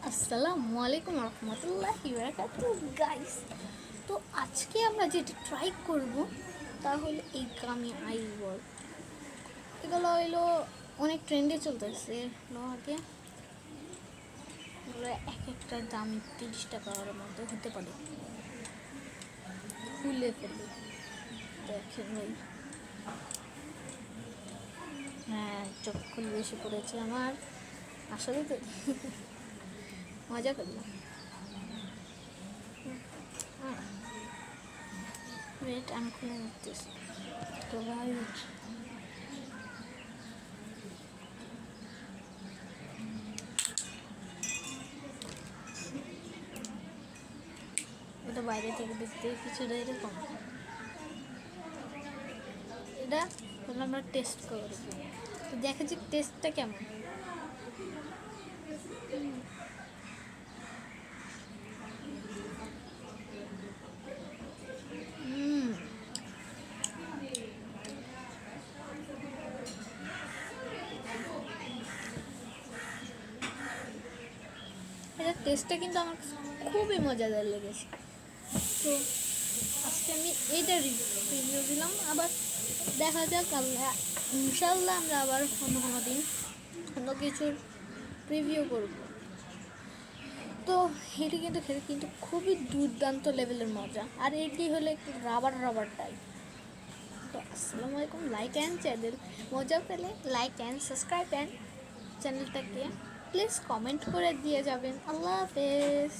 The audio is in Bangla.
আসসালামু আলাইকুম রহমতুল্লাহি বারাকাতুহু গাইস। তো আজকে আমরা যেটা ট্রাই করব তা হলো এই গামি আইবল। এগুলো হইলো অনেক ট্রেন্ডে চলতেছে আগে। এগুলো এক একটার দাম 30 টাকার মতো হতে পারে। খুলে ফেলি দেখেন ভাই। হ্যাঁ, চোখ খুলে বেশি পড়েছে আমার। আসলে তো মজা করলাম। ওয়েট, আমি খুলে রাখতেছি। তো ভাই এটা বাইরে থেকে দেখতে কিছুটা এরকম। এটা হলো আমরা টেস্ট করব, তো দেখা যাক টেস্টটা কেমন। এটা টেস্টটা কিন্তু আমার খুবই মজাদার লেগেছে। তো আজকে আমি এইটা রিভিউ দিলাম। আবার দেখা যাক আল্লাহ, ইনশাল্লাহ আমরা আবার অন্য কোনো দিন অন্য কিছুর রিভিউ করব। তো এটি কিন্তু খেতে কিন্তু খুবই দুর্দান্ত লেভেলের মজা। আর এটি হলো একটু রাবার রাবার টাইপ। তো আসসালামু আলাইকুম। লাইক অ্যান্ড চ্যানেল মজা পেলে লাইক অ্যান্ড সাবস্ক্রাইব অ্যান্ড চ্যানেলটাকে প্লিজ কমেন্ট করে দিয়ে যাবেন। আল্লাহ হাফেজ।